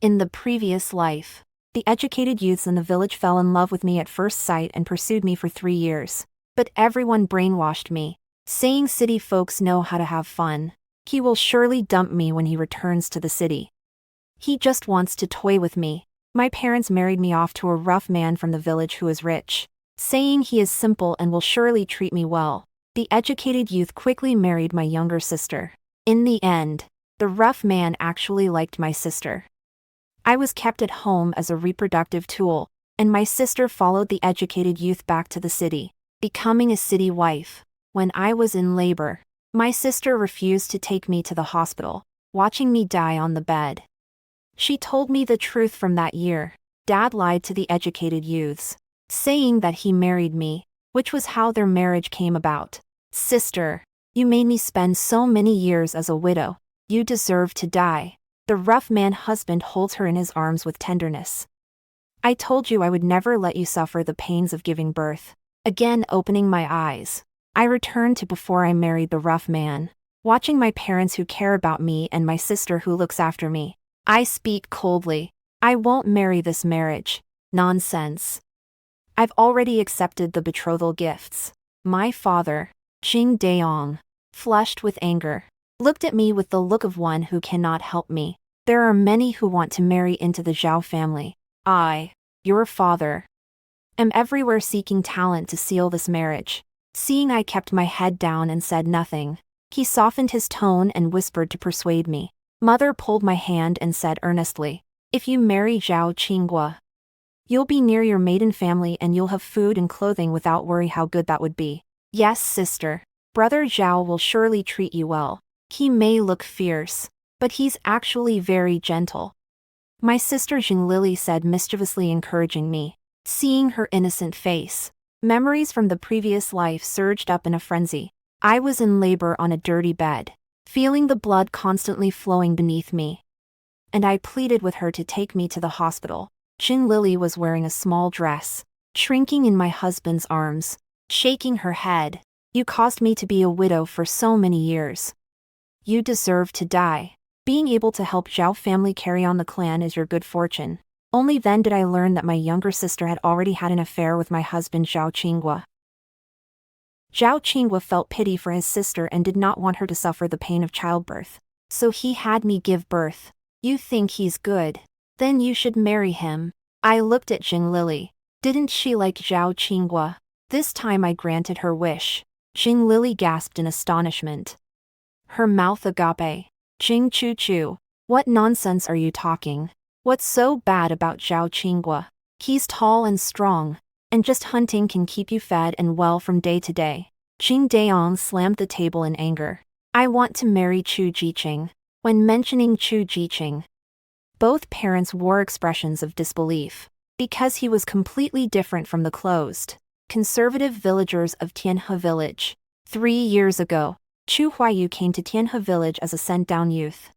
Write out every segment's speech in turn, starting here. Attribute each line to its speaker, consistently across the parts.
Speaker 1: In the previous life, the educated youths in the village fell in love with me at first sight and pursued me for 3 years. But everyone brainwashed me, saying city folks know how to have fun. He will surely dump me when he returns to the city. He just wants to toy with me. My parents married me off to a rough man from the village who is rich, saying he is simple and will surely treat me well. The educated youth quickly married my younger sister. In the end, the rough man actually liked my sister. I was kept at home as a reproductive tool, and my sister followed the educated youth back to the city, becoming a city wife. When I was in labor, my sister refused to take me to the hospital, watching me die on the bed. She told me the truth from that year. Dad lied to the educated youths, saying that he married me, which was how their marriage came about. Sister, you made me spend so many years as a widow. You deserve to die. The rough man husband holds her in his arms with tenderness. I told you I would never let you suffer the pains of giving birth. Again opening my eyes, I returned to before I married the rough man, watching my parents who care about me and my sister who looks after me. I speak coldly. I won't marry this marriage. Nonsense. I've already accepted the betrothal gifts. My father, Jing Daong, flushed with anger, looked at me with the look of one who cannot help me. There are many who want to marry into the Zhao family. I, your father, am everywhere seeking talent to seal this marriage. Seeing I kept my head down and said nothing, he softened his tone and whispered to persuade me. Mother pulled my hand and said earnestly, if you marry Zhao Qinghua, you'll be near your maiden family and you'll have food and clothing without worry. How good that would be. Yes, sister. Brother Zhao will surely treat you well. He may look fierce, but he's actually very gentle. My sister Jing Lily said mischievously, encouraging me. Seeing her innocent face, memories from the previous life surged up in a frenzy. I was in labor on a dirty bed, feeling the blood constantly flowing beneath me. And I pleaded with her to take me to the hospital. Jing Lily was wearing a small dress, shrinking in my husband's arms, shaking her head. You caused me to be a widow for so many years. You deserve to die. Being able to help Zhao family carry on the clan is your good fortune. Only then did I learn that my younger sister had already had an affair with my husband Zhao Qinghua. Zhao Qinghua felt pity for his sister and did not want her to suffer the pain of childbirth. So he had me give birth. You think he's good? Then you should marry him. I looked at Jing Lily. Didn't she like Zhao Qinghua? This time I granted her wish. Jing Lily gasped in astonishment. Her mouth agape. Jing Chu Chu, what nonsense are you talking? What's so bad about Zhao Qinghua? He's tall and strong, and just hunting can keep you fed and well from day to day. Jing Daong slammed the table in anger. I want to marry Chu Jiqing. When mentioning Chu Jiqing, both parents wore expressions of disbelief, because he was completely different from the closed, conservative villagers of Tianhe village. 3 years ago, Chu Huayu came to Tianhe village as a sent-down youth.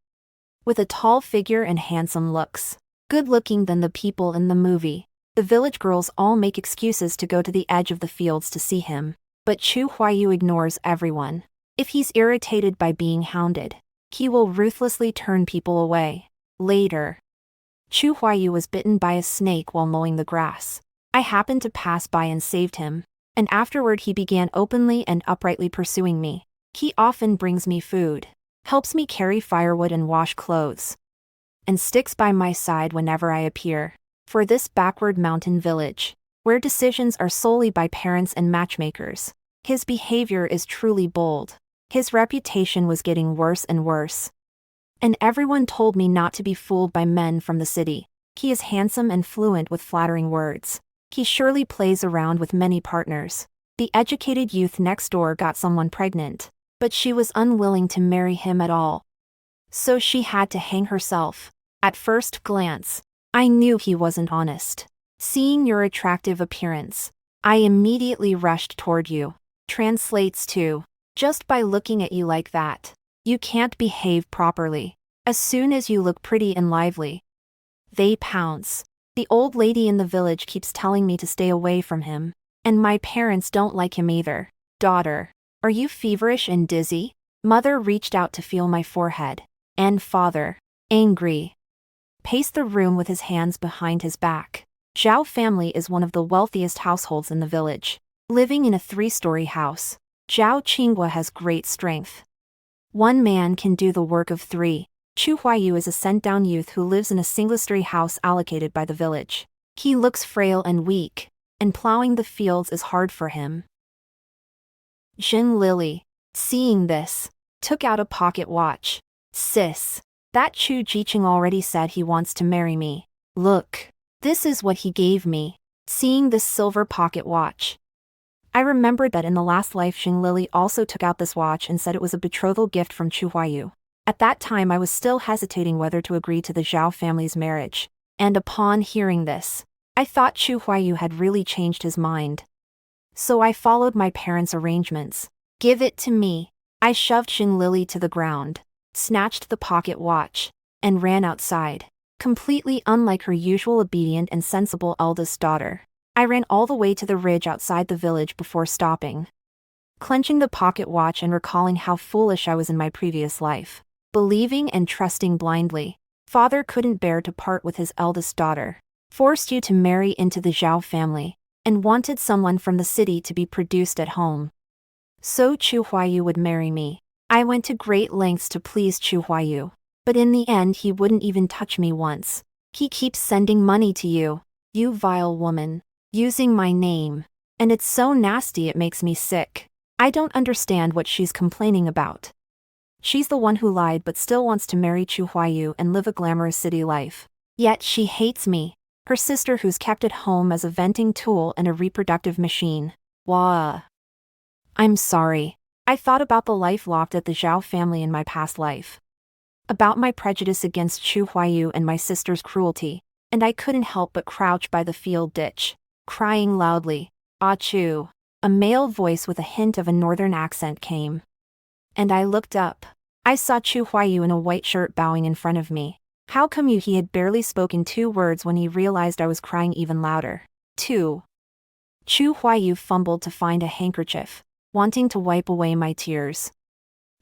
Speaker 1: With a tall figure and handsome looks, good-looking than the people in the movie, the village girls all make excuses to go to the edge of the fields to see him. But Chu Huayu ignores everyone. If he's irritated by being hounded, he will ruthlessly turn people away. Later, Chu Huayu was bitten by a snake while mowing the grass. I happened to pass by and saved him, and afterward he began openly and uprightly pursuing me. He often brings me food, helps me carry firewood and wash clothes, and sticks by my side whenever I appear. For this backward mountain village, where decisions are solely by parents and matchmakers, his behavior is truly bold. His reputation was getting worse and worse, and everyone told me not to be fooled by men from the city. He is handsome and fluent with flattering words. He surely plays around with many partners. The educated youth next door got someone pregnant, but she was unwilling to marry him at all. So she had to hang herself. At first glance, I knew he wasn't honest. Seeing your attractive appearance, I immediately rushed toward you. Translates to, just by looking at you like that, you can't behave properly. As soon as you look pretty and lively, they pounce. The old lady in the village keeps telling me to stay away from him, and my parents don't like him either. Daughter, are you feverish and dizzy? Mother reached out to feel my forehead, and father, angry. paced the room with his hands behind his back. Zhao family is one of the wealthiest households in the village. Living in a 3-story house, Zhao Qinghua has great strength. One man can do the work of 3. Chu Huayu is a sent-down youth who lives in a single-story house allocated by the village. He looks frail and weak, and plowing the fields is hard for him. Jing Lily, seeing this, took out a pocket watch. Sis, that Chu Jiqing already said he wants to marry me. Look, this is what he gave me. Seeing this silver pocket watch, I remembered that in the last life Jing Lily also took out this watch and said it was a betrothal gift from Chu Huayu. At that time I was still hesitating whether to agree to the Zhao family's marriage, and upon hearing this, I thought Chu Huayu had really changed his mind. So I followed my parents' arrangements. Give it to me. I shoved Jing Lily to the ground, snatched the pocket watch, and ran outside, completely unlike her usual obedient and sensible eldest daughter. I ran all the way to the ridge outside the village before stopping, clenching the pocket watch and recalling how foolish I was in my previous life, believing and trusting blindly. Father couldn't bear to part with his eldest daughter, forced you to marry into the Zhao family, and wanted someone from the city to be produced at home. So Chu Huayu would marry me. I went to great lengths to please Chu Huayu, but in the end he wouldn't even touch me once. He keeps sending money to you, you vile woman, using my name, and it's so nasty it makes me sick. I don't understand what she's complaining about. She's the one who lied but still wants to marry Chu Huayu and live a glamorous city life. Yet she hates me, her sister who's kept at home as a venting tool and a reproductive machine. Wah. I'm sorry. I thought about the life locked at the Zhao family in my past life, about my prejudice against Chu Huayu and my sister's cruelty, and I couldn't help but crouch by the field ditch, crying loudly. Ah Chu. A male voice with a hint of a northern accent came. And I looked up. I saw Chu Huayu in a white shirt bowing in front of me. How come you? He had barely spoken 2 words when he realized I was crying even louder. 2. Chu Huayu fumbled to find a handkerchief, wanting to wipe away my tears,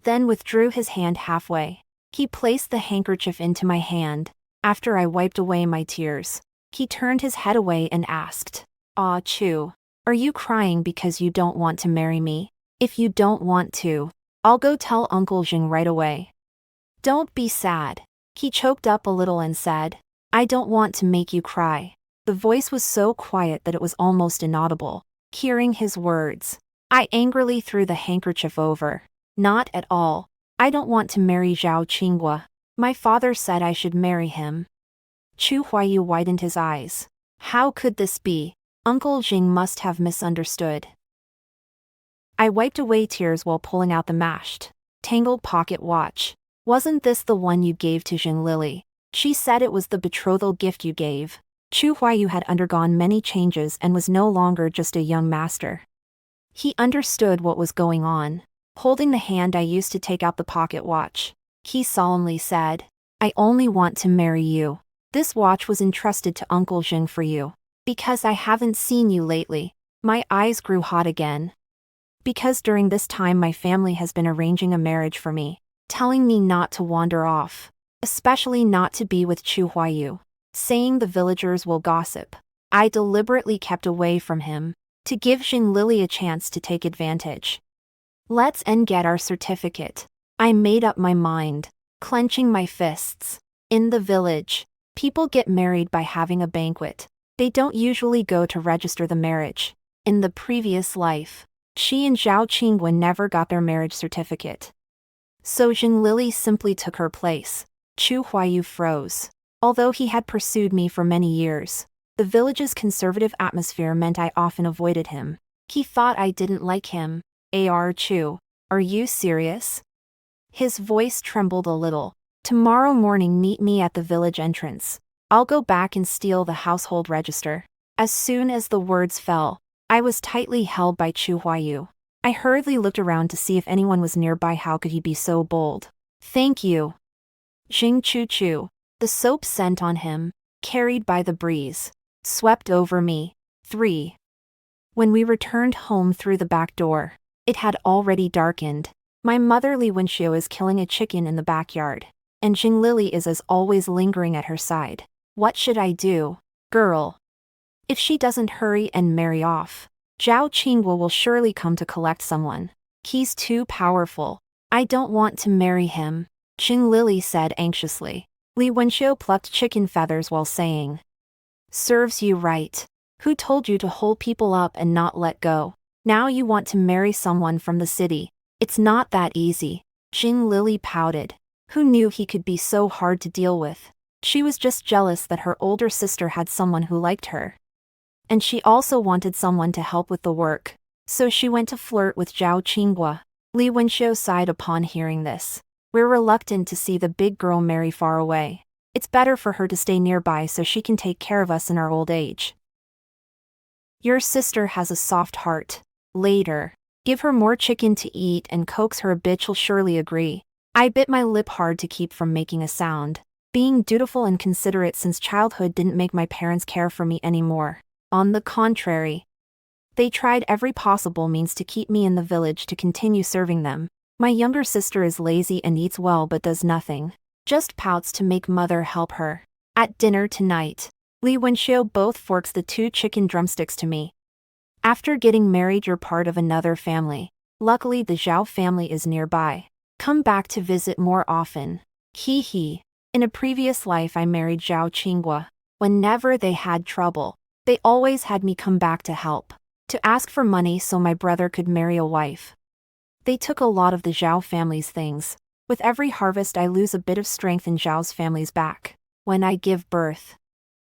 Speaker 1: then withdrew his hand halfway. He placed the handkerchief into my hand. After I wiped away my tears, he turned his head away and asked, Ah Chu, are you crying because you don't want to marry me? If you don't want to, I'll go tell Uncle Jing right away. Don't be sad. He choked up a little and said, I don't want to make you cry. The voice was so quiet that it was almost inaudible. Hearing his words, I angrily threw the handkerchief over. Not at all. I don't want to marry Zhao Qinghua. My father said I should marry him. Chu Huayu widened his eyes. How could this be? Uncle Jing must have misunderstood. I wiped away tears while pulling out the mashed, tangled pocket watch. Wasn't this the one you gave to Jing Lily? She said it was the betrothal gift you gave. Chu Huayu had undergone many changes and was no longer just a young master. He understood what was going on. Holding the hand I used to take out the pocket watch, he solemnly said, I only want to marry you. This watch was entrusted to Uncle Jing for you. Because I haven't seen you lately. My eyes grew hot again. Because during this time my family has been arranging a marriage for me, telling me not to wander off, especially not to be with Chu Huayu, saying the villagers will gossip. I deliberately kept away from him, to give Jing Lily a chance to take advantage. Let's get our certificate. I made up my mind, clenching my fists. In the village, people get married by having a banquet. They don't usually go to register the marriage. In the previous life, she and Zhao Qinghua never got their marriage certificate. So Jing Lily simply took her place. Chu Huayu froze. Although he had pursued me for many years, the village's conservative atmosphere meant I often avoided him. He thought I didn't like him. Ar Chu, are you serious? His voice trembled a little. Tomorrow morning meet me at the village entrance. I'll go back and steal the household register. As soon as the words fell, I was tightly held by Chu Huayu. I hurriedly looked around to see if anyone was nearby. How could he be so bold? Thank you. Jing Chu Chu, the soap scent on him, carried by the breeze, swept over me. 3. When we returned home through the back door, it had already darkened. My motherly Wenxiu is killing a chicken in the backyard. and Lily is as always lingering at her side. What should I do, girl? If she doesn't hurry and marry off, Zhao Qingguo will surely come to collect someone. He's too powerful. I don't want to marry him, Lily said anxiously. Li Wenxiu plucked chicken feathers while saying, "Serves you right. Who told you to hold people up and not let go? Now you want to marry someone from the city. It's not that easy." Lily pouted. Who knew he could be so hard to deal with? She was just jealous that her older sister had someone who liked her. And she also wanted someone to help with the work. So she went to flirt with Zhao Qingguo. Li Wenxiu sighed upon hearing this. We're reluctant to see the big girl marry far away. It's better for her to stay nearby so she can take care of us in our old age. Your sister has a soft heart. Later, give her more chicken to eat and coax her a bit, she'll surely agree. I bit my lip hard to keep from making a sound. Being dutiful and considerate since childhood didn't make my parents care for me anymore. On the contrary, they tried every possible means to keep me in the village to continue serving them. My younger sister is lazy and eats well but does nothing. Just pouts to make mother help her. At dinner tonight, Li Wenxiu both forks the 2 chicken drumsticks to me. After getting married, you're part of another family. Luckily the Zhao family is nearby. Come back to visit more often. Hee hee. In a previous life I married Zhao Qingguo. Whenever they had trouble, they always had me come back to help. To ask for money so my brother could marry a wife. They took a lot of the Zhao family's things. With every harvest I lose a bit of strength in Zhao's family's back. When I give birth,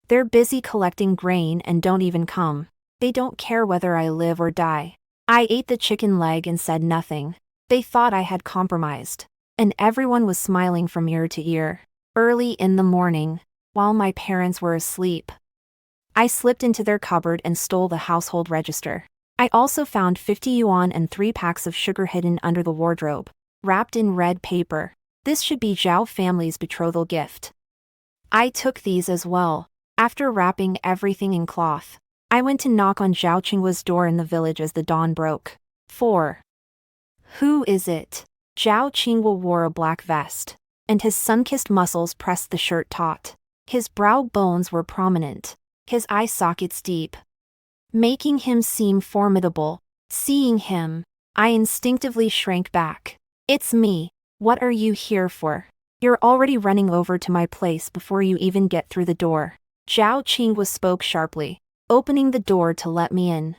Speaker 1: they're busy collecting grain and don't even come. They don't care whether I live or die. I ate the chicken leg and said nothing. They thought I had compromised. And everyone was smiling from ear to ear. Early in the morning, while my parents were asleep, I slipped into their cupboard and stole the household register. I also found 50 yuan and 3 packs of sugar hidden under the wardrobe, wrapped in red paper. This should be Zhao family's betrothal gift. I took these as well. After wrapping everything in cloth, I went to knock on Zhao Qingguo's door in the village as the dawn broke. 4. Who is it? Zhao Qingguo wore a black vest, and his sun-kissed muscles pressed the shirt taut. His brow bones were prominent, his eye sockets deep, making him seem formidable. Seeing him, I instinctively shrank back. It's me. What are you here for? You're already running over to my place before you even get through the door. Zhao Qingguo spoke sharply, opening the door to let me in.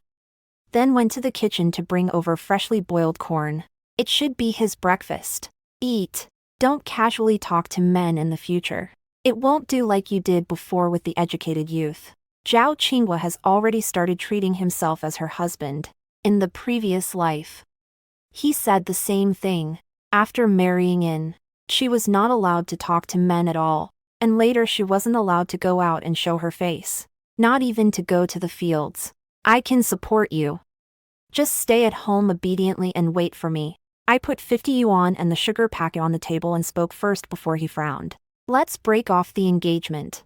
Speaker 1: Then went to the kitchen to bring over freshly boiled corn. It should be his breakfast. Eat. Don't casually talk to men in the future. It won't do like you did before with the educated youth. Zhao Qingguo has already started treating himself as her husband. In the previous life, he said the same thing. After marrying in, she was not allowed to talk to men at all, and later she wasn't allowed to go out and show her face. Not even to go to the fields. I can support you. Just stay at home obediently and wait for me. I put 50 yuan and the sugar packet on the table and spoke first before he frowned. Let's break off the engagement.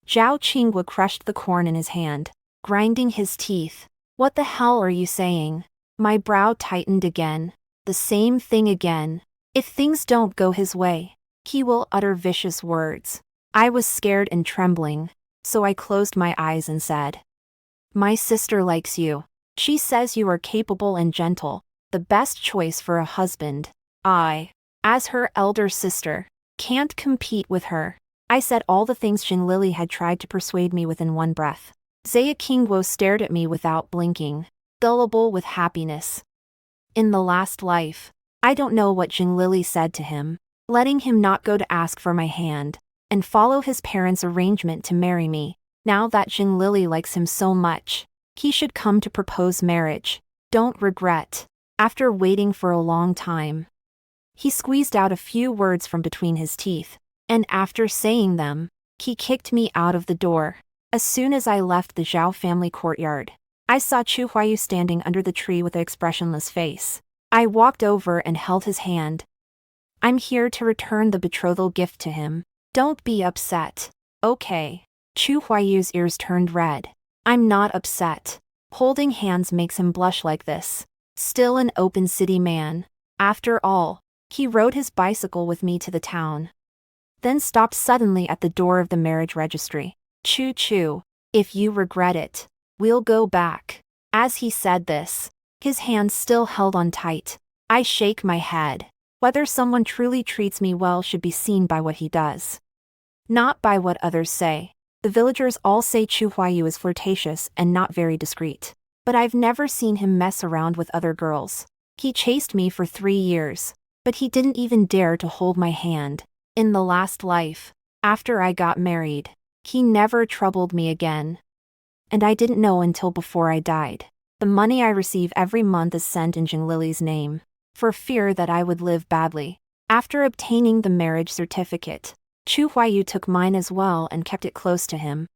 Speaker 1: Zhao Qingguo crushed the corn in his hand, grinding his teeth. What the hell are you saying? My brow tightened again. The same thing again. If things don't go his way, he will utter vicious words. I was scared and trembling, so I closed my eyes and said, My sister likes you. She says you are capable and gentle, the best choice for a husband. I, as her elder sister, can't compete with her. I said all the things Lily had tried to persuade me with in one breath. Zhao Qingguo stared at me without blinking, gullible with happiness. In the last life, I don't know what Lily said to him, letting him not go to ask for my hand, and follow his parents' arrangement to marry me. Now that Lily likes him so much, he should come to propose marriage. Don't regret. After waiting for a long time, he squeezed out a few words from between his teeth, and after saying them, he kicked me out of the door. As soon as I left the Zhao family courtyard, I saw Chu Huayu standing under the tree with an expressionless face. I walked over and held his hand. I'm here to return the betrothal gift to him. Don't be upset. Okay. Chu Huayu's ears turned red. I'm not upset. Holding hands makes him blush like this. Still an open city man. After all, He rode his bicycle with me to the town, then stopped suddenly at the door of the marriage registry. Choo-choo. If you regret it, we'll go back. As he said this, his hands still held on tight. I shake my head. Whether someone truly treats me well should be seen by what he does, not by what others say. The villagers all say Chu Huayu is flirtatious and not very discreet, but I've never seen him mess around with other girls. He chased me for 3 years, but he didn't even dare to hold my hand. In the last life, after I got married, he never troubled me again. And I didn't know until before I died. The money I receive every month is sent in Jing Lily's name, for fear that I would live badly. After obtaining the marriage certificate, Chu Huayu took mine as well and kept it close to him,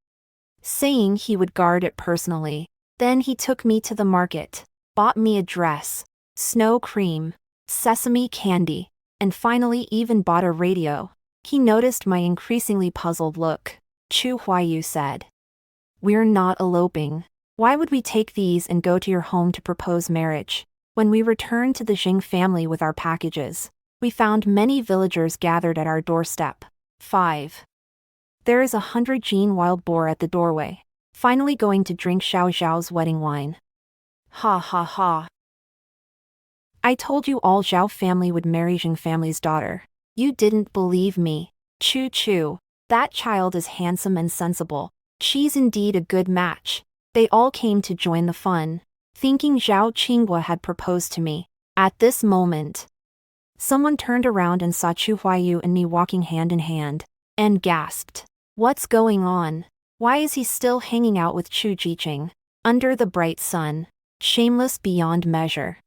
Speaker 1: saying he would guard it personally. Then he took me to the market, bought me a dress, snow cream, sesame candy, and finally even bought a radio. He noticed my increasingly puzzled look. Chu Huayu said, "We're not eloping. Why would we take these and go to your home to propose marriage?" When we returned to the Jing family with our packages, we found many villagers gathered at our doorstep. 5. There is 100 Jean wild boar at the doorway, finally going to drink Xiao Zhao's wedding wine. Ha ha ha. I told you all Zhao family would marry Jing family's daughter. You didn't believe me. Choo choo. That child is handsome and sensible. She's indeed a good match. They all came to join the fun, thinking Zhao Qinghua had proposed to me. At this moment, someone turned around and saw Chu Huayu and me walking hand in hand, and gasped. What's going on? Why is he still hanging out with Chu Jiqing? Under the bright sun. Shameless beyond measure.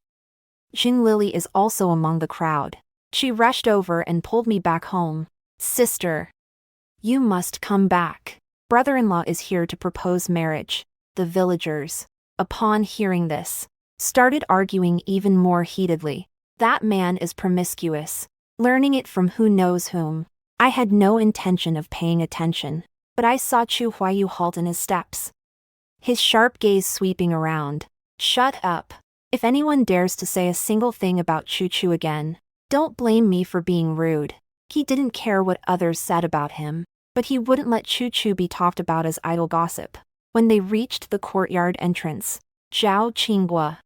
Speaker 1: Jing Lily is also among the crowd. She rushed over and pulled me back home. Sister, you must come back. Brother-in-law is here to propose marriage. The villagers, upon hearing this, started arguing even more heatedly. That man is promiscuous, learning it from who knows whom. I had no intention of paying attention, but I saw Chu Huayu halt in his steps, his sharp gaze sweeping around. Shut up. If anyone dares to say a single thing about Chu Chu again, don't blame me for being rude. He didn't care what others said about him, but he wouldn't let Chu Chu be talked about as idle gossip. When they reached the courtyard entrance, Zhao Qinghua,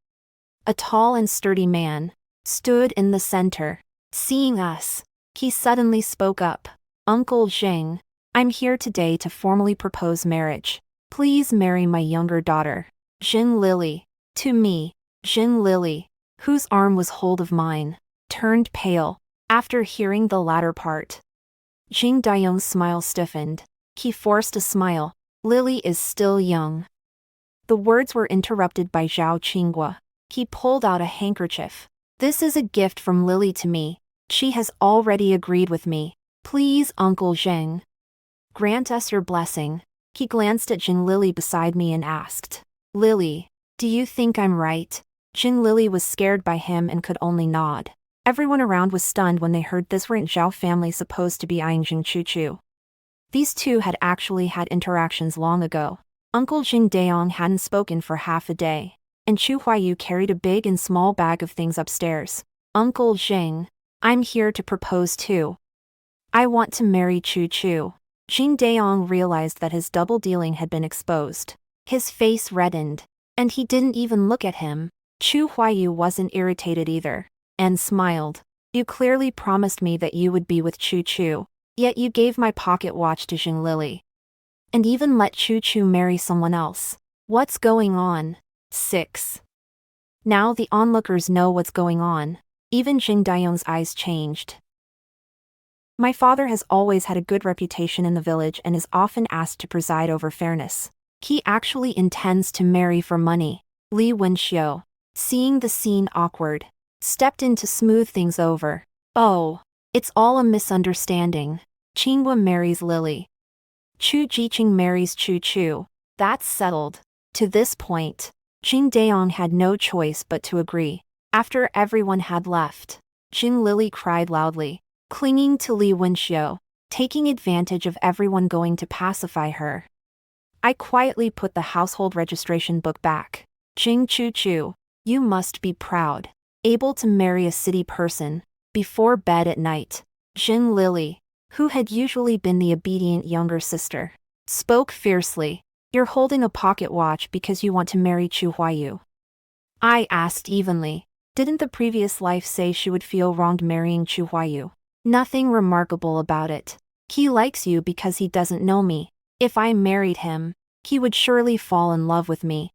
Speaker 1: a tall and sturdy man, stood in the center. Seeing us, he suddenly spoke up. Uncle Zheng, I'm here today to formally propose marriage. Please marry my younger daughter, Jing Lily. To me, Jing Lily, whose arm was hold of mine, turned pale. After hearing the latter part, Jing Dayong's smile stiffened. He forced a smile. Lily is still young. The words were interrupted by Zhao Qinghua. He pulled out a handkerchief. This is a gift from Lily to me. She has already agreed with me. Please, Uncle Zheng, grant us your blessing. He glanced at Jing Lily beside me and asked, Lily, do you think I'm right? Jing Lily was scared by him and could only nod. Everyone around was stunned when they heard this. Weren't Zhao family supposed to be eyeing Jing Chu Chu? These two had actually had interactions long ago. Uncle Jing Dayong hadn't spoken for half a day, and Chu Huayu carried a big and small bag of things upstairs. Uncle Jing, I'm here to propose too. I want to marry Chu Chu. Jing Dayong realized that his double dealing had been exposed. His face reddened, and he didn't even look at him. Chu Huayu wasn't irritated either, and smiled. You clearly promised me that you would be with Chu Chu, yet you gave my pocket watch to Jing Lily, and even let Chu Chu marry someone else. What's going on? 6. Now the onlookers know what's going on. Even Jing Dayong's eyes changed. My father has always had a good reputation in the village and is often asked to preside over fairness. He actually intends to marry for money. Li Wenxiu, seeing the scene awkward, stepped in to smooth things over. Oh, it's all a misunderstanding. Qinghua marries Lily. Chu Jiqing marries Chu Chu. That's settled. To this point, Jing Dayong had no choice but to agree. After everyone had left, Jing Lily cried loudly, clinging to Li Wenxiu, taking advantage of everyone going to pacify her. I quietly put the household registration book back. Jing Chu Chu, you must be proud. Able to marry a city person. Before bed at night, Jin Lily, who had usually been the obedient younger sister, spoke fiercely. You're holding a pocket watch because you want to marry Chu Huayu. I asked evenly. Didn't the previous life say she would feel wronged marrying Chu Huayu? Nothing remarkable about it. He likes you because he doesn't know me. If I married him, he would surely fall in love with me.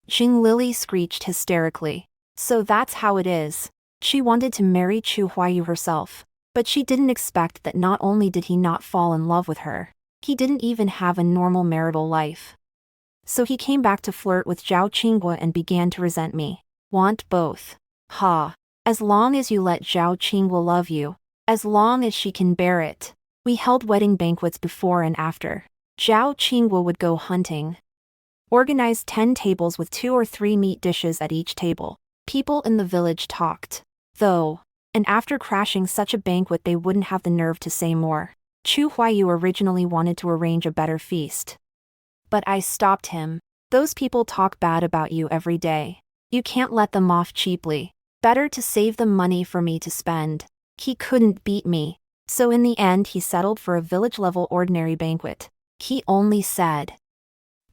Speaker 1: Jin Lily screeched hysterically. So that's how it is. She wanted to marry Chu Huayu herself, but she didn't expect that not only did he not fall in love with her, he didn't even have a normal marital life. So he came back to flirt with Zhao Qinghua and began to resent me. Want both. Ha. As long as you let Zhao Qinghua love you, as long as she can bear it. We held wedding banquets before and after. Zhao Qinghua would go hunting. Organized 10 tables with 2 or 3 meat dishes at each table. People in the village talked, though, and after crashing such a banquet they wouldn't have the nerve to say more. Chu Huayu originally wanted to arrange a better feast. But I stopped him. Those people talk bad about you every day. You can't let them off cheaply. Better to save them money for me to spend. He couldn't beat me. So in the end he settled for a village-level ordinary banquet. He only said,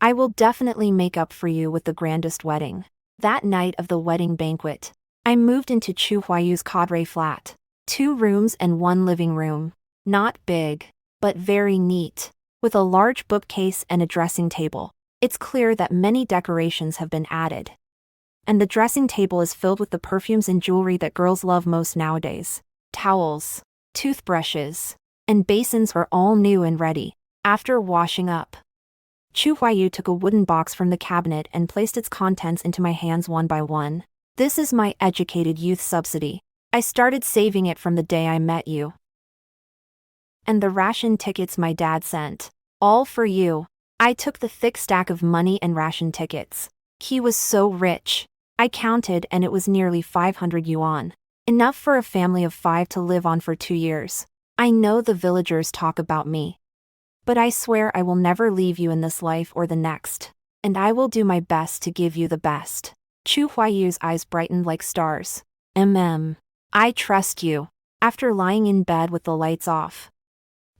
Speaker 1: I will definitely make up for you with the grandest wedding. That night of the wedding banquet, I moved into Chu Huayu's cadre flat. 2 rooms and 1 living room. Not big, but very neat, with a large bookcase and a dressing table. It's clear that many decorations have been added. And the dressing table is filled with the perfumes and jewelry that girls love most nowadays. Towels, toothbrushes, and basins are all new and ready, after washing up. Chu Huayu took a wooden box from the cabinet and placed its contents into my hands one by one. This is my educated youth subsidy. I started saving it from the day I met you. And the ration tickets my dad sent. All for you. I took the thick stack of money and ration tickets. He was so rich. I counted and it was nearly 500 yuan. Enough for a family of 5 to live on for 2 years. I know the villagers talk about me. But I swear I will never leave you in this life or the next. And I will do my best to give you the best. Chu Huayu's eyes brightened like stars. I trust you. After lying in bed with the lights off,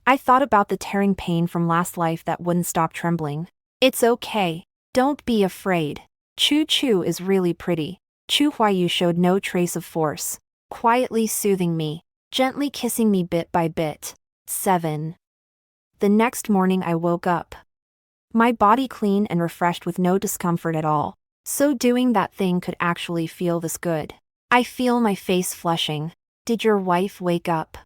Speaker 1: I thought about the tearing pain from last life that wouldn't stop trembling. It's okay. Don't be afraid. Chu is really pretty. Chu Huayu showed no trace of force, quietly soothing me, gently kissing me bit by bit. 7. The next morning I woke up. My body clean and refreshed with no discomfort at all. So doing that thing could actually feel this good. I feel my face flushing. Did your wife wake up?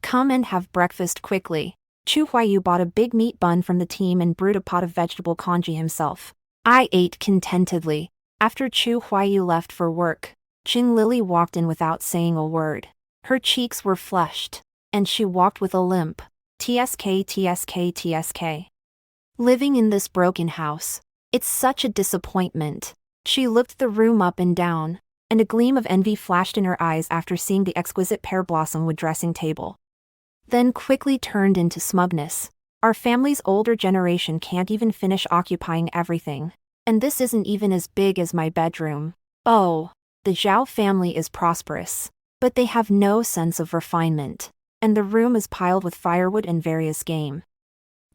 Speaker 1: Come and have breakfast quickly. Chu Huayu bought a big meat bun from the team and brewed a pot of vegetable congee himself. I ate contentedly. After Chu Huayu left for work, Jin Lily walked in without saying a word. Her cheeks were flushed, and she walked with a limp. TSK. Living in this broken house. It's such a disappointment. She looked the room up and down, and a gleam of envy flashed in her eyes after seeing the exquisite pear blossom wood dressing table. Then quickly turned into smugness. Our family's older generation can't even finish occupying everything. And this isn't even as big as my bedroom. Oh, the Zhao family is prosperous. But they have no sense of refinement. And the room is piled with firewood and various game.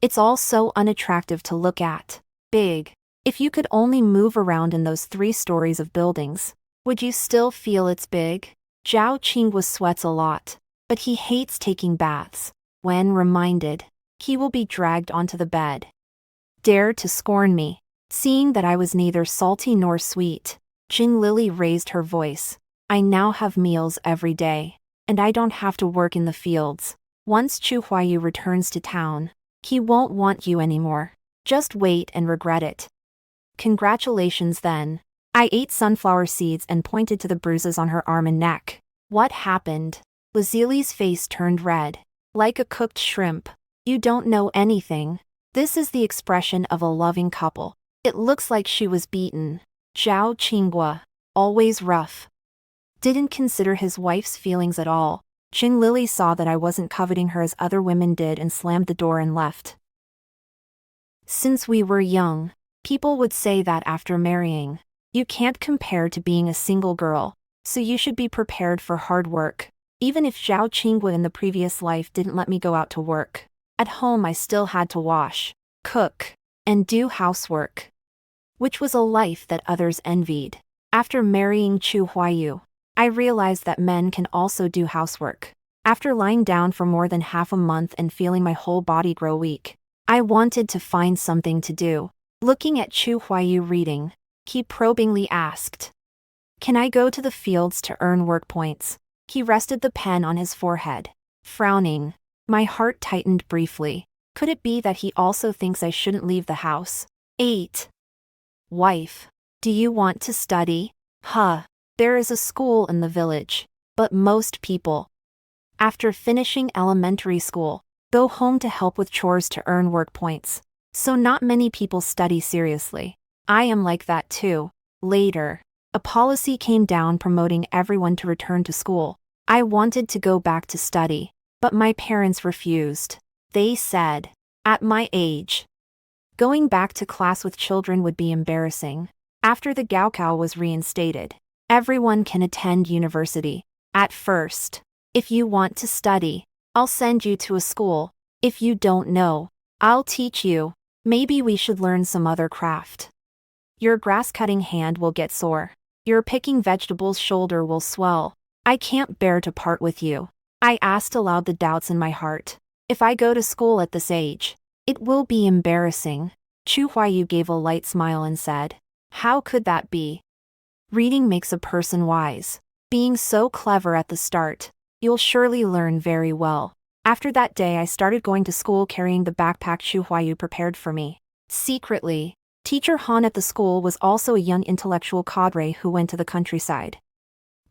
Speaker 1: It's all so unattractive to look at. Big. If you could only move around in those 3 stories of buildings, would you still feel it's big? Zhao Qinghua sweats a lot, but he hates taking baths. When reminded, he will be dragged onto the bed. Dare to scorn me. Seeing that I was neither salty nor sweet, Jin Lily raised her voice. I now have meals every day, and I don't have to work in the fields. Once Chu Huayu returns to town, he won't want you anymore. Just wait and regret it. Congratulations then. I ate sunflower seeds and pointed to the bruises on her arm and neck. What happened? Lazili's face turned red, like a cooked shrimp. You don't know anything. This is the expression of a loving couple. It looks like she was beaten. Zhao Qinghua, always rough. Didn't consider his wife's feelings at all. Jin Lily saw that I wasn't coveting her as other women did and slammed the door and left. Since we were young, people would say that after marrying, you can't compare to being a single girl, so you should be prepared for hard work. Even if Zhao Qingwu in the previous life didn't let me go out to work, at home I still had to wash, cook, and do housework, which was a life that others envied. After marrying Chu Huayu, I realized that men can also do housework. After lying down for more than half a month and feeling my whole body grow weak, I wanted to find something to do. Looking at Chu Huayu reading, he probingly asked, "Can I go to the fields to earn work points?" He rested the pen on his forehead. Frowning, my heart tightened briefly. Could it be that he also thinks I shouldn't leave the house? 8. Wife, do you want to study? There is a school in the village, but most people, after finishing elementary school, go home to help with chores to earn work points. So not many people study seriously. I am like that too. Later, a policy came down promoting everyone to return to school. I wanted to go back to study, but my parents refused. They said, at my age, going back to class with children would be embarrassing. After the Gaokao was reinstated, everyone can attend university. At first, if you want to study, I'll send you to a school. If you don't know, I'll teach you. Maybe we should learn some other craft. Your grass-cutting hand will get sore. Your picking vegetables shoulder will swell. I can't bear to part with you. I asked aloud the doubts in my heart. If I go to school at this age, it will be embarrassing. Chu Huayu gave a light smile and said, "How could that be? Reading makes a person wise. Being so clever at the start, you'll surely learn very well." After that day I started going to school carrying the backpack Chu Huayu prepared for me. Secretly, Teacher Han at the school was also a young intellectual cadre who went to the countryside.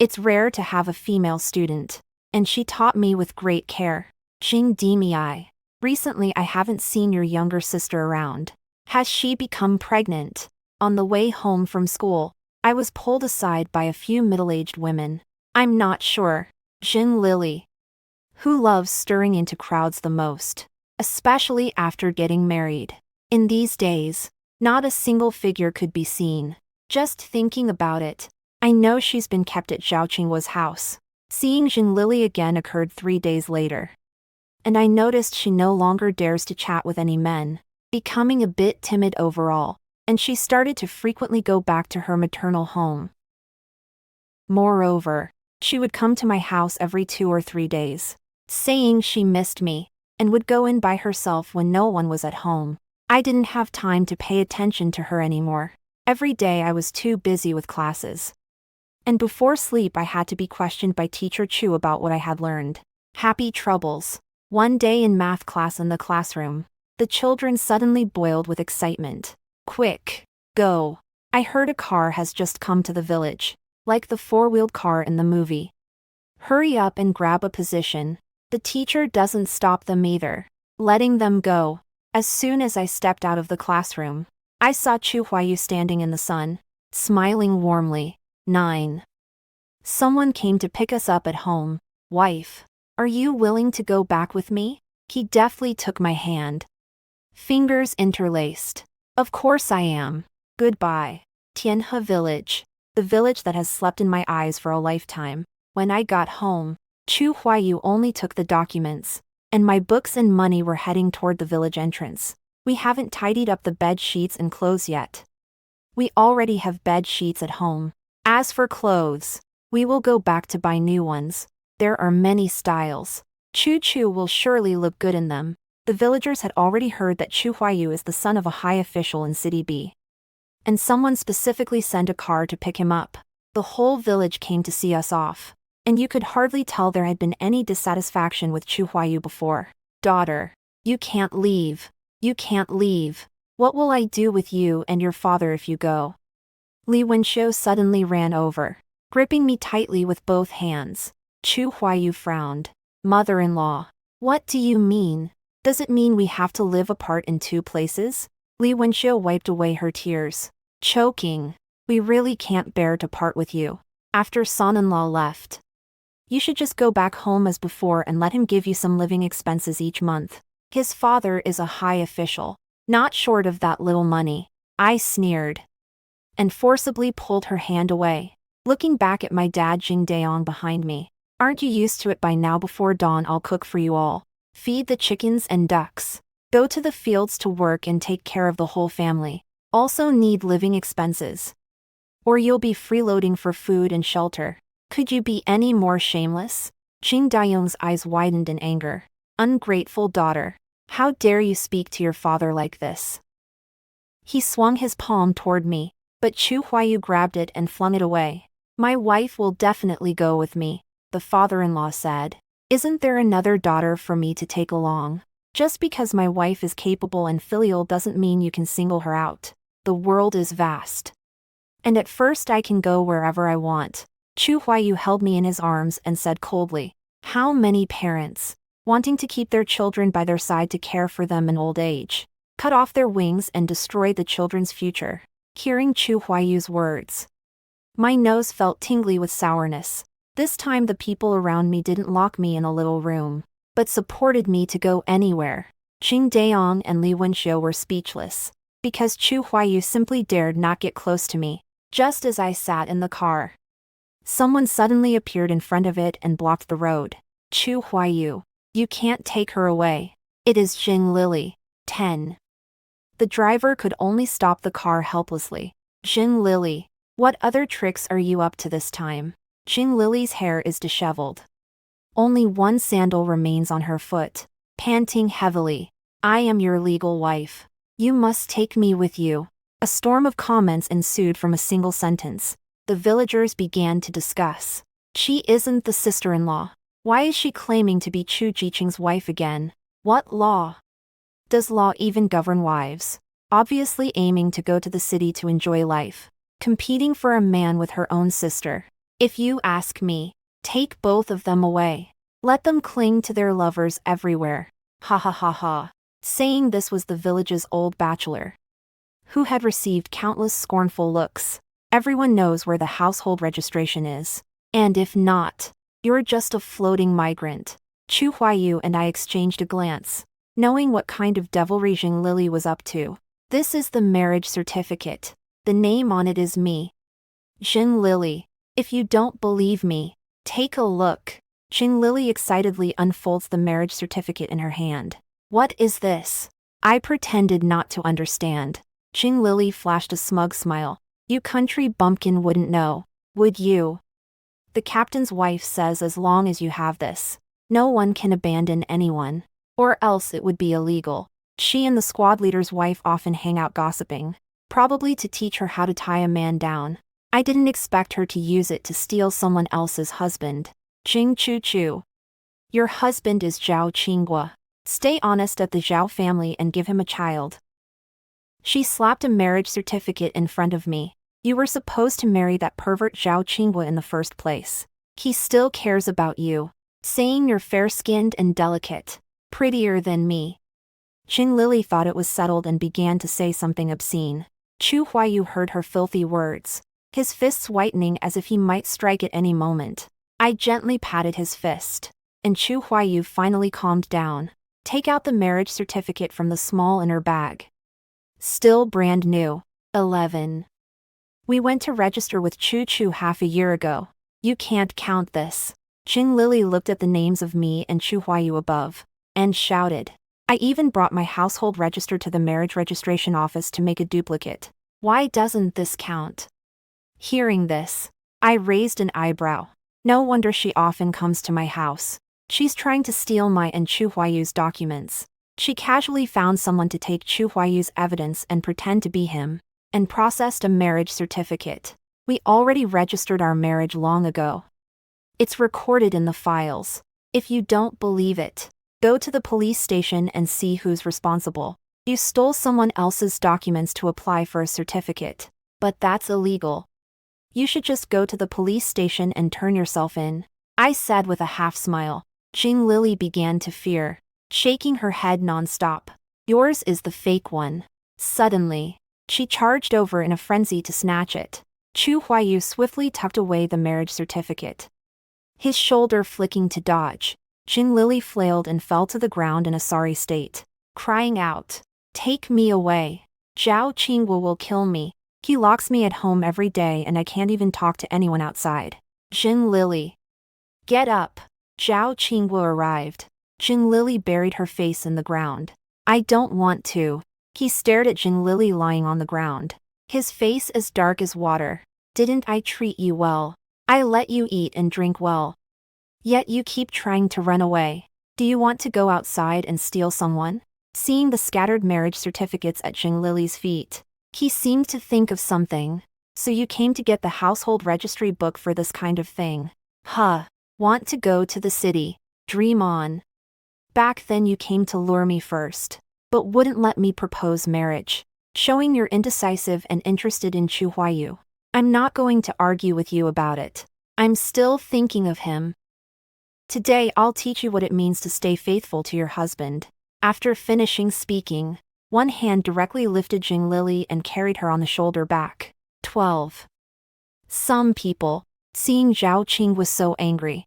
Speaker 1: It's rare to have a female student, and she taught me with great care. Jing Demi, recently I haven't seen your younger sister around. Has she become pregnant? On the way home from school, I was pulled aside by a few middle-aged women. I'm not sure. Jin Lily, who loves stirring into crowds the most, especially after getting married. In these days, not a single figure could be seen. Just thinking about it, I know she's been kept at Zhao Qingwa's house. Seeing Jin Lily again occurred 3 days later, and I noticed she no longer dares to chat with any men, becoming a bit timid overall, and she started to frequently go back to her maternal home. Moreover, she would come to my house every 2 or 3 days, saying she missed me, and would go in by herself when no one was at home. I didn't have time to pay attention to her anymore. Every day I was too busy with classes. And before sleep I had to be questioned by Teacher Chu about what I had learned. Happy troubles. One day in math class in the classroom, the children suddenly boiled with excitement. Quick, go. I heard a car has just come to the village, like the four-wheeled car in the movie. Hurry up and grab a position. The teacher doesn't stop them either, letting them go. As soon as I stepped out of the classroom, I saw Chu Huayu standing in the sun, smiling warmly. 9. Someone came to pick us up at home. Wife, are you willing to go back with me? He deftly took my hand. Fingers interlaced. Of course I am. Goodbye. Tianhe Village. The village that has slept in my eyes for a lifetime. When I got home, Chu Huayu only took the documents, and my books and money were heading toward the village entrance. We haven't tidied up the bed sheets and clothes yet. We already have bed sheets at home. As for clothes, we will go back to buy new ones. There are many styles. Chu will surely look good in them. The villagers had already heard that Chu Huayu is the son of a high official in City B. And someone specifically sent a car to pick him up. The whole village came to see us off, and you could hardly tell there had been any dissatisfaction with Chu Huayu before. Daughter, you can't leave. You can't leave. What will I do with you and your father if you go? Li Wenxiu suddenly ran over, gripping me tightly with both hands. Chu Huayu frowned. Mother-in-law, what do you mean? Does it mean we have to live apart in 2 places? Li Wenxiu wiped away her tears, choking. We really can't bear to part with you. After son-in-law left, you should just go back home as before and let him give you some living expenses each month. His father is a high official, not short of that little money. I sneered, and forcibly pulled her hand away. Looking back at my dad Jing Daong behind me, Aren't you used to it by now? Before dawn I'll cook for you all. Feed the chickens and ducks. Go to the fields to work and take care of the whole family. Also need living expenses. Or you'll be freeloading for food and shelter. Could you be any more shameless? Jing Dayong's eyes widened in anger. Ungrateful daughter. How dare you speak to your father like this? He swung his palm toward me, but Chu Huayu grabbed it and flung it away. My wife will definitely go with me, the father-in-law said. Isn't there another daughter for me to take along? Just because my wife is capable and filial doesn't mean you can single her out. The world is vast. And at first I can go wherever I want. Chu Huayu held me in his arms and said coldly, how many parents, wanting to keep their children by their side to care for them in old age, cut off their wings and destroy the children's future? Hearing Chu Huayu's words, my nose felt tingly with sourness. This time the people around me didn't lock me in a little room, but supported me to go anywhere. Jing Dayong and Li Wenxiu were speechless, because Chu Huayu simply dared not get close to me. Just as I sat in the car, someone suddenly appeared in front of it and blocked the road. Chu Huayu, you can't take her away. It is Jing Lily. 10. The driver could only stop the car helplessly. Jing Lily, what other tricks are you up to this time? Jing Lily's hair is disheveled. Only one sandal remains on her foot. Panting heavily, I am your legal wife. You must take me with you. A storm of comments ensued from a single sentence. The villagers began to discuss. She isn't the sister-in-law. Why is she claiming to be Chu Jiqing's wife again? What law? Does law even govern wives? Obviously aiming to go to the city to enjoy life. Competing for a man with her own sister. If you ask me, take both of them away. Let them cling to their lovers everywhere. Ha ha ha ha. Saying this was the village's old bachelor, who had received countless scornful looks. Everyone knows where the household registration is. And if not, you're just a floating migrant. Chu Huayu and I exchanged a glance, knowing what kind of devilry Jing Lily was up to. This is the marriage certificate. The name on it is me. Jing Lily. If you don't believe me, take a look. Jing Lily excitedly unfolds the marriage certificate in her hand. What is this? I pretended not to understand. Jing Lily flashed a smug smile. You country bumpkin wouldn't know, would you? The captain's wife says as long as you have this, no one can abandon anyone, or else it would be illegal. She and the squad leader's wife often hang out gossiping, probably to teach her how to tie a man down. I didn't expect her to use it to steal someone else's husband. Jing Chu Chu. Your husband is Zhao Qinghua. Stay honest at the Zhao family and give him a child. She slapped a marriage certificate in front of me. You were supposed to marry that pervert Zhao Qinghua in the first place. He still cares about you, saying you're fair-skinned and delicate, prettier than me. Jing Lily thought it was settled and began to say something obscene. Chu Huayu heard her filthy words, his fists whitening as if he might strike at any moment. I gently patted his fist, and Chu Huayu finally calmed down. Take out the marriage certificate from the small inner bag. Still brand new. 11. We went to register with Chu Chu half a year ago. You can't count this. Jing Lily looked at the names of me and Chu Huayu above, and shouted. I even brought my household register to the marriage registration office to make a duplicate. Why doesn't this count? Hearing this, I raised an eyebrow. No wonder she often comes to my house. She's trying to steal my and Chu Huayu's documents. She casually found someone to take Chu Huayu's evidence and pretend to be him, and processed a marriage certificate. We already registered our marriage long ago. It's recorded in the files. If you don't believe it, go to the police station and see who's responsible. You stole someone else's documents to apply for a certificate, but that's illegal. You should just go to the police station and turn yourself in, I said with a half smile. Jing Lily began to fear, shaking her head non-stop. Yours is the fake one. Suddenly, she charged over in a frenzy to snatch it. Chu Huayu swiftly tucked away the marriage certificate, his shoulder flicking to dodge. Jing Lily flailed and fell to the ground in a sorry state, crying out, Take me away. Zhao Qinghua will kill me. He locks me at home every day and I can't even talk to anyone outside. Jing Lily. Get up. Zhao Qingguo arrived. Jinglili buried her face in the ground. I don't want to. He stared at Jinglili lying on the ground. His face as dark as water. Didn't I treat you well? I let you eat and drink well. Yet you keep trying to run away. Do you want to go outside and steal someone? Seeing the scattered marriage certificates at Jinglili's feet, he seemed to think of something. So you came to get the household registry book for this kind of thing? Huh. Want to go to the city. Dream on. Back then you came to lure me first, but wouldn't let me propose marriage, showing you're indecisive and interested in Chu Huayu. I'm not going to argue with you about it. I'm still thinking of him. Today I'll teach you what it means to stay faithful to your husband. After finishing speaking, one hand directly lifted Jinglili and carried her on the shoulder back. 12. Some people, seeing Zhao Qing was so angry,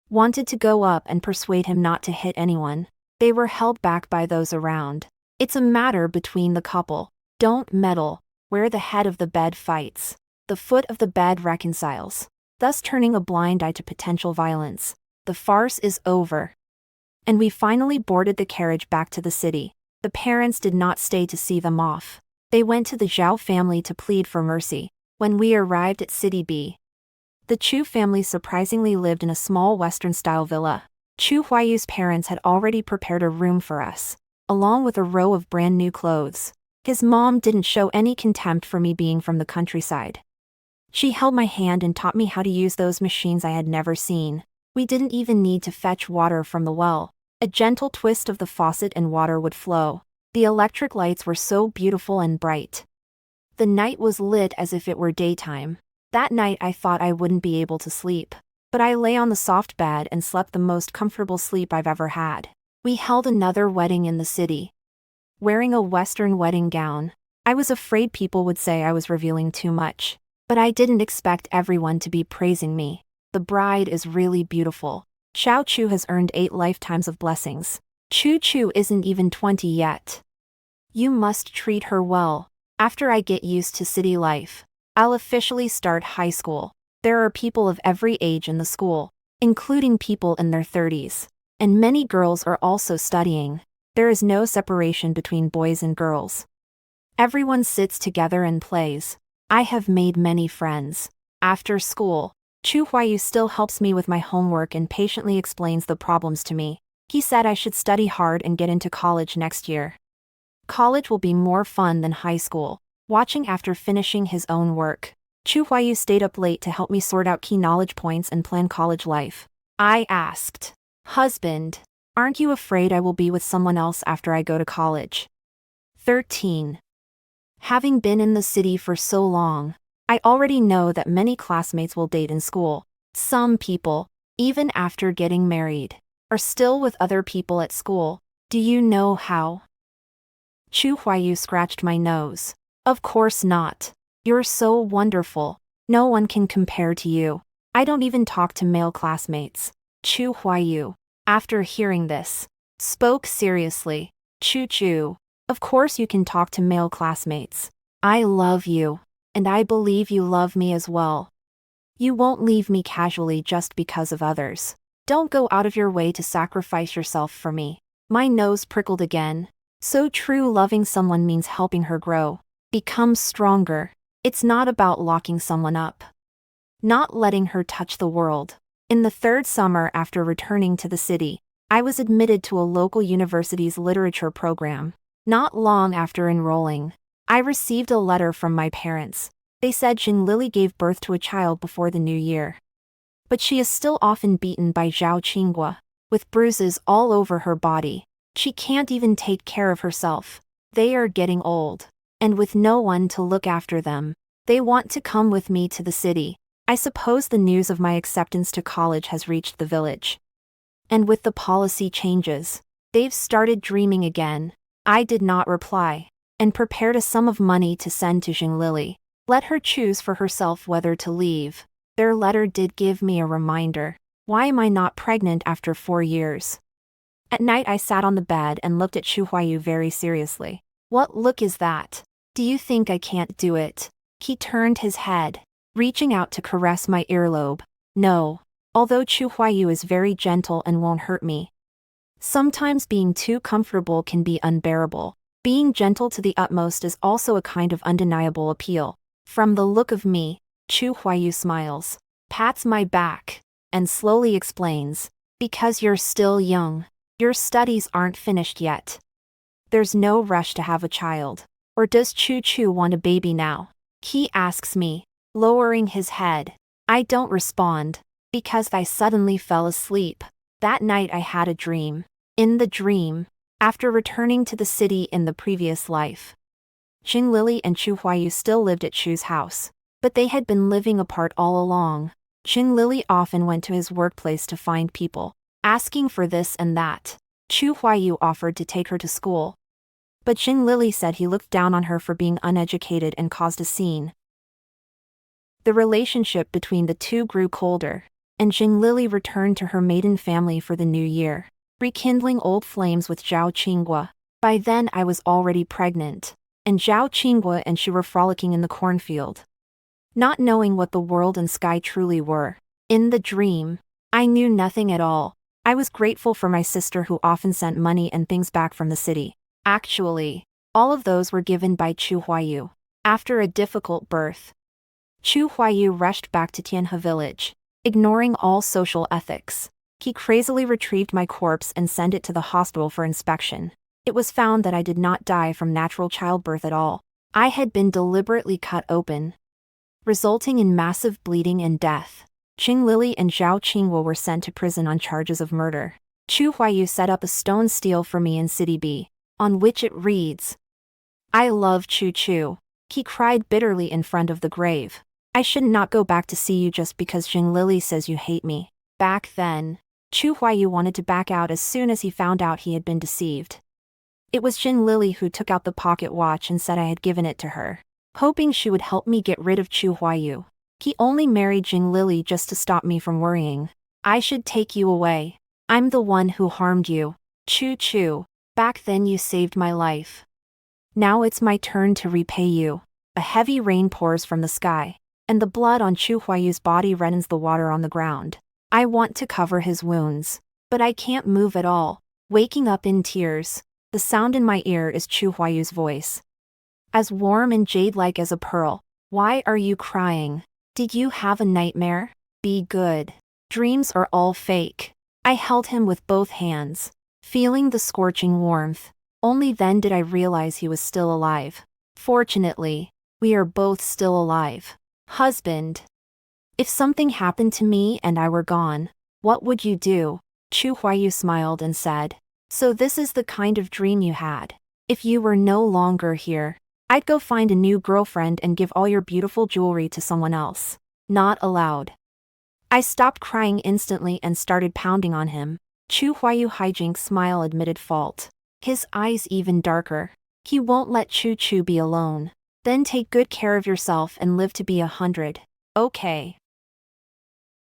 Speaker 1: wanted to go up and persuade him not to hit anyone. They were held back by those around. It's a matter between the couple. Don't meddle. Where the head of the bed fights, the foot of the bed reconciles, thus turning a blind eye to potential violence. The farce is over. And we finally boarded the carriage back to the city. The parents did not stay to see them off. They went to the Zhao family to plead for mercy. When we arrived at City B, the Chu family surprisingly lived in a small Western-style villa. Chu Huayu's parents had already prepared a room for us, along with a row of brand-new clothes. His mom didn't show any contempt for me being from the countryside. She held my hand and taught me how to use those machines I had never seen. We didn't even need to fetch water from the well. A gentle twist of the faucet and water would flow. The electric lights were so beautiful and bright. The night was lit as if it were daytime. That night I thought I wouldn't be able to sleep, but I lay on the soft bed and slept the most comfortable sleep I've ever had. We held another wedding in the city. Wearing a Western wedding gown, I was afraid people would say I was revealing too much, but I didn't expect everyone to be praising me. The bride is really beautiful. Xiao Chu has earned 8 lifetimes of blessings. Chu Chu isn't even 20 yet. You must treat her well. After I get used to city life, I'll officially start high school. There are people of every age in the school, including people in their 30s. And many girls are also studying. There is no separation between boys and girls. Everyone sits together and plays. I have made many friends. After school, Chu Huayu still helps me with my homework and patiently explains the problems to me. He said I should study hard and get into college next year. College will be more fun than high school. Watching after finishing his own work, Chu Huayu stayed up late to help me sort out key knowledge points and plan college life. I asked, "Husband, aren't you afraid I will be with someone else after I go to college?" 13. Having been in the city for so long, I already know that many classmates will date in school. Some people, even after getting married, are still with other people at school. Do you know how? Chu Huayu scratched my nose. Of course not. You're so wonderful. No one can compare to you. I don't even talk to male classmates. Chu Huayu, after hearing this, spoke seriously. Chu Chu, of course you can talk to male classmates. I love you, and I believe you love me as well. You won't leave me casually just because of others. Don't go out of your way to sacrifice yourself for me. My nose prickled again. So true, loving someone means helping her grow, become stronger. It's not about locking someone up, not letting her touch the world. In the 3rd summer after returning to the city, I was admitted to a local university's literature program. Not long after enrolling, I received a letter from my parents. They said Jinglili gave birth to a child before the new year. But she is still often beaten by Zhao Qingguo, with bruises all over her body. She can't even take care of herself. They are getting old, and with no one to look after them. They want to come with me to the city. I suppose the news of my acceptance to college has reached the village. And with the policy changes, they've started dreaming again. I did not reply, and prepared a sum of money to send to Jinglili. Let her choose for herself whether to leave. Their letter did give me a reminder. Why am I not pregnant after 4 years? At night I sat on the bed and looked at Chu Huayu very seriously. What look is that? Do you think I can't do it? He turned his head, reaching out to caress my earlobe. No. although Chu Huayu is very gentle and won't hurt me. Sometimes being too comfortable can be unbearable. Being gentle to the utmost is also a kind of undeniable appeal. From the look of me, Chu Huayu smiles, pats my back, and slowly explains, because you're still young. Your studies aren't finished yet. There's no rush to have a child. Or does Chu Chu want a baby now? He asks me, lowering his head. I don't respond, because I suddenly fell asleep. That night I had a dream. In the dream, after returning to the city in the previous life, Jing Lili and Chu Huayu still lived at Chu's house, but they had been living apart all along. Jing Lili often went to his workplace to find people, asking for this and that. Chu Huayu offered to take her to school, but Jing Lili said he looked down on her for being uneducated and caused a scene. The relationship between the two grew colder, and Jing Lili returned to her maiden family for the new year, rekindling old flames with Zhao Qinghua. By then I was already pregnant, and Zhao Qinghua and she were frolicking in the cornfield, not knowing what the world and sky truly were. In the dream, I knew nothing at all. I was grateful for my sister who often sent money and things back from the city. Actually, all of those were given by Chu Huayu. After a difficult birth, Chu Huayu rushed back to Tianhe village, ignoring all social ethics. He crazily retrieved my corpse and sent it to the hospital for inspection. It was found that I did not die from natural childbirth at all. I had been deliberately cut open, resulting in massive bleeding and death. Jing Lili and Zhao Qinghua were sent to prison on charges of murder. Chu Huayu set up a stone stele for me in City B, on which it reads, I love Chu Chu. He cried bitterly in front of the grave. I should not go back to see you just because Jing Lili says you hate me. Back then, Chu Huayu wanted to back out as soon as he found out he had been deceived. It was Jing Lili who took out the pocket watch and said I had given it to her, hoping she would help me get rid of Chu Huayu. He only married Jing Lili just to stop me from worrying. I should take you away. I'm the one who harmed you. Chu Chu, back then you saved my life. Now it's my turn to repay you. A heavy rain pours from the sky, and the blood on Chu Huayu's body reddens the water on the ground. I want to cover his wounds, but I can't move at all. Waking up in tears, the sound in my ear is Chu Huayu's voice, as warm and jade-like as a pearl. Why are you crying? Did you have a nightmare? Be good. Dreams are all fake. I held him with both hands, feeling the scorching warmth. Only then did I realize he was still alive. Fortunately, we are both still alive. Husband. If something happened to me and I were gone, what would you do? Chu Huayu smiled and said, so this is the kind of dream you had. If you were no longer here, I'd go find a new girlfriend and give all your beautiful jewelry to someone else. Not allowed. I stopped crying instantly and started pounding on him. Chu Huayu hijinks smile admitted fault, his eyes even darker. He won't let Chu Chu be alone. Then take good care of yourself and live to be 100. Okay.